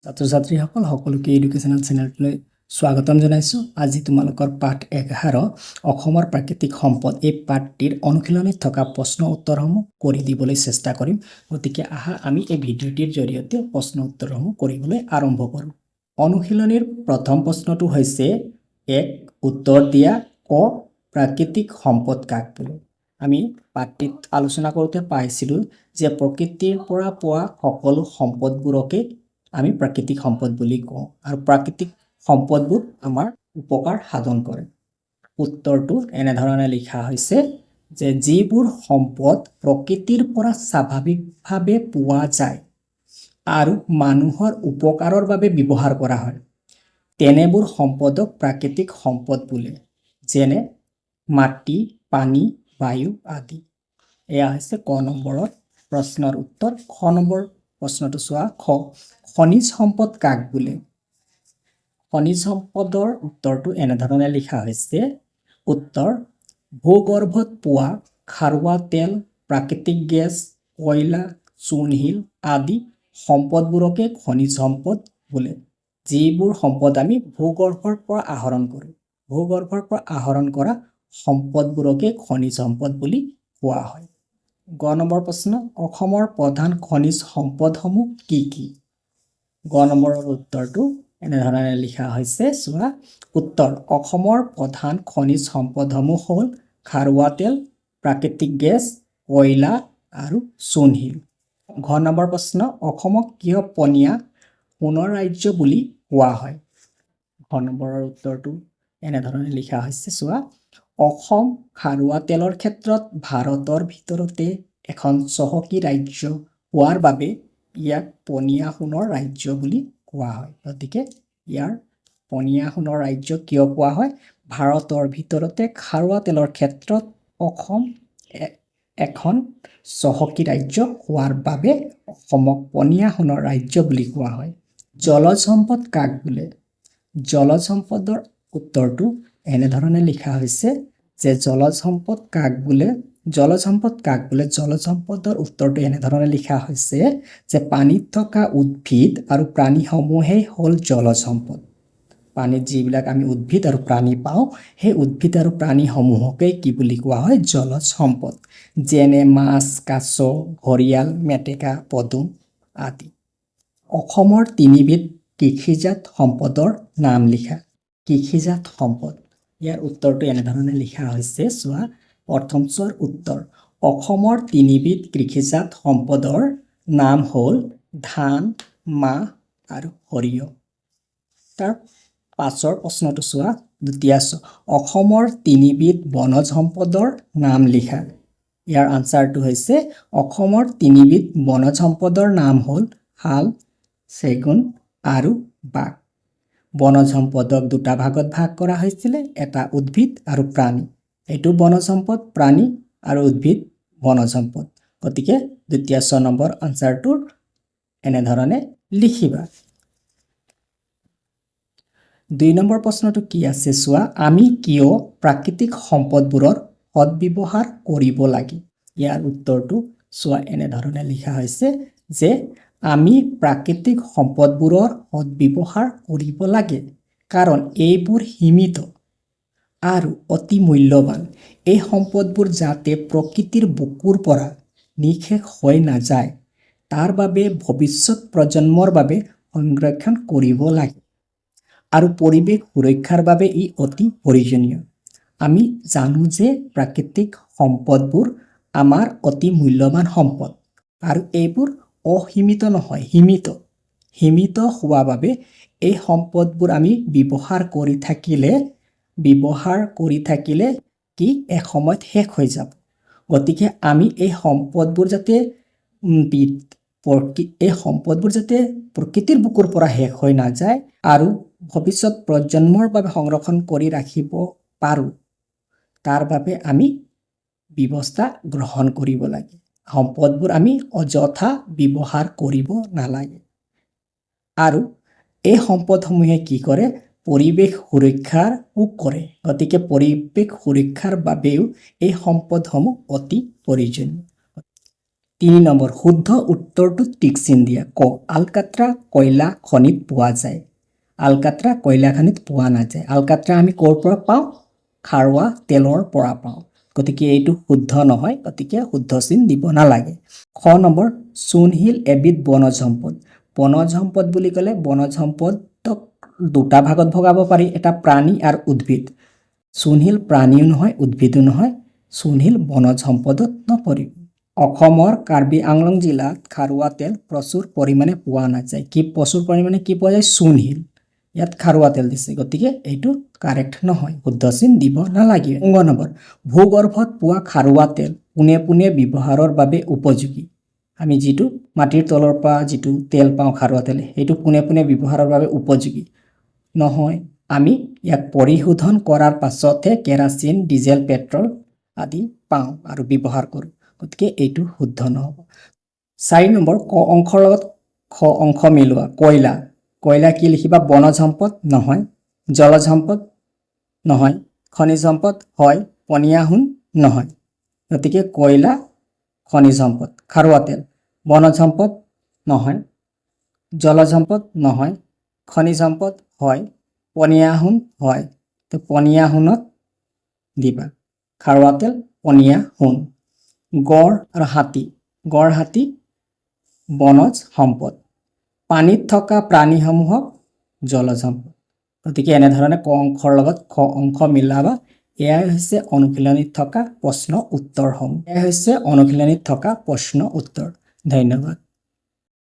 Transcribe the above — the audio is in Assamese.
ছাত্ৰ-ছাত্ৰীসকল সকলোকে এডুকেশ্যনেল চেনেললৈ স্বাগতম জনাইছোঁ। আজি তোমালোকৰ পাঠ 11 অসমৰ প্ৰাকৃতিক সম্পদ এই পাঠটিৰ অনুশীলনীত থকা প্ৰশ্ন উত্তৰসমূহ কৰি দিবলৈ চেষ্টা কৰিম। গতিকে আহা আমি এই ভিডিঅ'টিৰ জৰিয়তে প্ৰশ্ন উত্তৰসমূহ কৰিবলৈ আৰম্ভ কৰোঁ। অনুশীলনীৰ প্ৰথম প্ৰশ্নটো হৈছে উত্তৰ দিয়া ক প্ৰাকৃতিক সম্পদ কাক বোলে। আমি পাঠটিত আলোচনা কৰোঁতে পাইছিলোঁ যে প্ৰকৃতিৰ পৰা পোৱা সকলো সম্পদবোৰকে আমি প্ৰাকৃতিক সম্পদ বুলি কওঁ আৰু প্ৰাকৃতিক সম্পদবোৰ আমাৰ উপকাৰ সাধন কৰে। উত্তৰটো এনেধৰণে লিখা হৈছে যে যিবোৰ সম্পদ প্ৰকৃতিৰ পৰা স্বাভাৱিকভাৱে পোৱা যায় আৰু মানুহৰ উপকাৰৰ বাবে ব্যৱহাৰ কৰা হয় তেনেবোৰ সম্পদক প্ৰাকৃতিক সম্পদ বোলে, যেনে মাটি, পানী, বায়ু আদি। এয়া হৈছে ক নম্বৰৰ প্ৰশ্নৰ উত্তৰ। খ নম্বৰ প্ৰশ্নটো চোৱা। খনিজ সম্পদ কাক বোলে? খনিজ সম্পদৰ উত্তৰটো এনেধৰণে লিখা হৈছে। উত্তৰ ভূগৰ্ভত পোৱা খাৰুৱা তেল, প্ৰাকৃতিক গেছ, কয়লা, চূণশিল আদি সম্পদবোৰকে খনিজ সম্পদ বোলে। যিবোৰ সম্পদ আমি ভূগৰ্ভৰ পৰা আহৰণ কৰোঁ, ভূগৰ্ভৰ পৰা আহৰণ কৰা সম্পদবোৰকে খনিজ সম্পদ বুলি কোৱা হয়। গ নম্বৰ প্ৰশ্ন। অসমৰ প্ৰধান খনিজ সম্পদসমূহ কি কি? গ নম্বৰৰ উত্তৰটো এনেধৰণে লিখা হৈছে। চোৱা। উত্তৰ অসমৰ প্ৰধান খনিজ সম্পদসমূহ হ'ল খাৰুৱা তেল, প্ৰাকৃতিক গেছ, কয়লা আৰু চূণশিল। ঘ নম্বৰ প্ৰশ্ন। অসমক কিয় পনীয়া সোণৰ ৰাজ্য বুলি কোৱা হয়? ঘ নম্বৰৰ উত্তৰটো এনেধৰণে লিখা হৈছে। চোৱা। অসম খাৰুৱা তেলৰ ক্ষেত্ৰত ভাৰতৰ ভিতৰতে এখন চহকী ৰাজ্য হোৱাৰ বাবে ইয়াক পনীয়া সোণৰ ৰাজ্য বুলি কোৱা হয়। গতিকে ইয়াৰ পনীয়া সোণৰ ৰাজ্য কিয় কোৱা হয়? ভাৰতৰ ভিতৰতে খাৰুৱা তেলৰ ক্ষেত্ৰত অসম এখন চহকী ৰাজ্য হোৱাৰ বাবে অসমক পনীয়া সোণৰ ৰাজ্য বুলি কোৱা হয়। জলজ সম্পদ কাক বোলে? জলজ সম্পদৰ উত্তৰটো এনেধৰণে লিখা হৈছে যে জলজ সম্পদ কাক বোলে? জলজ সম্পদ কাক বোলে? জলজ সম্পদৰ উত্তৰটো এনেধৰণে লিখা হৈছে যে পানীত থকা উদ্ভিদ আৰু প্ৰাণীসমূহেই হ'ল জলজ সম্পদ। পানীত যিবিলাক আমি উদ্ভিদ আৰু প্ৰাণী পাওঁ সেই উদ্ভিদ আৰু প্ৰাণীসমূহকেই কি বুলি কোৱা হয়? জলজ সম্পদ। যেনে মাছ, কাছ, ঘৰিয়াল, মেটেকা, পদুম আদি। অসমৰ তিনিবিধ কৃষিজাত সম্পদৰ নাম লিখা। কৃষিজাত সম্পদ, ইয়াৰ উত্তৰটো এনেধৰণে লিখা হৈছে। চোৱা। প্ৰথম চোৱাৰ উত্তৰ। অসমৰ তিনিবিধ কৃষিজাত সম্পদৰ নাম হ'ল ধান, মাহ আৰু সৰিয়হ। তাৰ পাছৰ প্ৰশ্নটো চোৱা। দ্বিতীয়। অসমৰ তিনিবিধ বনজ সম্পদৰ নাম লিখা। ইয়াৰ আনচাৰটো হৈছে অসমৰ তিনিবিধ বনজ সম্পদৰ নাম হ'ল শাল, চেগুন আৰু বাঘ। বনজ সম্পদক দুটা ভাগত ভাগ কৰা হৈছিলে, এটা উদ্ভিদ আৰু প্ৰাণী। এইটো বনজ সম্পদ, প্ৰাণী আৰু উদ্ভিদ বনজ সম্পদ। গতিকে দ্বিতীয় 6 নম্বৰ আনচাৰটোৰ এনেধৰণে লিখিবা। 2 নম্বৰ প্ৰশ্নটো কি আছে চোৱা। আমি কিয় প্ৰাকৃতিক সম্পদবোৰৰ সদ্ব্যৱহাৰ কৰিব লাগে? ইয়াৰ উত্তৰটো চোৱা। এনেধৰণে লিখা হৈছে যে আমি প্ৰাকৃতিক সম্পদবোৰৰ সদ্ব্যৱহাৰ কৰিব লাগে কাৰণ এইবোৰ সীমিত আৰু অতি মূল্যৱান। এই সম্পদবোৰ যাতে প্ৰকৃতিৰ বুকুৰ পৰা নিঃশেষ হৈ নাযায় তাৰ বাবে ভৱিষ্যত প্ৰজন্মৰ বাবে সংৰক্ষণ কৰিব লাগে আৰু পৰিৱেশ সুৰক্ষাৰ বাবে ই অতি প্ৰয়োজনীয়। আমি জানো যে প্ৰাকৃতিক সম্পদবোৰ আমাৰ অতি মূল্যৱান সম্পদ আৰু এইবোৰ অসীমিত নহয়, সীমিত। সীমিত হোৱা বাবে এই সম্পদবোৰ আমি ব্যৱহাৰ কৰি থাকিলে কি এসময়ত শেষ হৈ যাব। গতিকে আমি এই সম্পদবোৰ যাতে প্ৰকৃতিৰ বুকুৰ পৰা শেষ হৈ নাযায় আৰু ভৱিষ্যত প্ৰজন্মৰ বাবে সংৰক্ষণ কৰি ৰাখিব পাৰোঁ তাৰ বাবে আমি ব্যৱস্থা গ্ৰহণ কৰিব লাগে। সম্পদবোৰ আমি অযথা ব্যৱহাৰ কৰিব নালাগে আৰু এই সম্পদসমূহে কি কৰে? পৰিৱেশ সুৰক্ষাও কৰে। গতিকে পৰিৱেশ সুৰক্ষাৰ বাবেও এই সম্পদসমূহ অতি প্ৰয়োজনীয়। 3 নম্বৰ শুদ্ধ উত্তৰটো টিক চিন দিয়া ক আলকাট্ৰা কয়লা খনিত পোৱা যায় আলকাট্ৰা কয়লা খনিত পোৱা নাযায় আলকাট্ৰা আমি ক'ৰ পৰা পাওঁ খাৰুৱা তেলৰ পৰা পাওঁ গতিকে এইটো শুদ্ধ নহয় গতিকে শুদ্ধ চিন দিব নালাগে খ নম্বৰ চূণশিল এবিধ বনজ সম্পদ বুলি ক'লে বনজ সম্পদক দুটা ভাগত ভগাব পাৰি এটা প্ৰাণী আৰু উদ্ভিদ চূণশিল প্ৰাণীও নহয় উদ্ভিদো নহয় চূণশিল বনজ সম্পদত নপৰিব অসমৰ কাৰ্বি আংলং জিলাত খাৰুৱা তেল প্ৰচুৰ পৰিমাণে পোৱা নাযায় কি প্ৰচুৰ পৰিমাণে কি পোৱা যায় চূণশিল ইয়াত খাৰুৱা তেল দিছে গতিকে এইটো কাৰেক্ট নহয় শুদ্ধ চিন দিব নালাগে 9 নম্বৰ ভূগৰ্ভত পোৱা খাৰুৱা তেল পোনে পোনে ব্যৱহাৰৰ বাবে উপযোগী আমি যেটো মাটিৰ তলৰ পৰা যেটো তেল পাওঁ খাৰুৱা তেল এইটো পোনে পোনে ব্যৱহাৰৰ বাবে উপযোগী নহয় আমি ইয়াক পৰিশোধন কৰাৰ পাছতহে কেৰাচিন ডিজেল পেট্ৰল আদি পাওঁ আৰু ব্যৱহাৰ কৰোঁ গতিকে এইটো শুদ্ধ নহব 4 নম্বৰ ক অংশৰ লগত খ অংশ মিলোৱা কয়লা কি লিখিবা বনজ সম্পদ নহয় জলজ সম্পদ নহয় খনিজ সম্পদ হয় পনীয়া সোণ নহয় গতিকে কয়লা খনিজ সম্পদ খাৰুৱা তেল বনজ সম্পদ নহয় জলজ সম্পদ নহয় খনিজ সম্পদ হয় পনীয়া সোণ হয় তো পনীয়া সোণত দিবা খাৰুৱা তেল পনীয়া সোণ গড় আৰু হাতী বনজ সম্পদ পানীত থকা প্ৰাণীসমূহক জলজ সম্পদ গতিকে এনেধৰণে ক অংশৰ লগত খ অংশ মিলাবা এয়াই হৈছে অনুশীলনীত থকা প্ৰশ্ন উত্তৰসমূহ ধন্যবাদ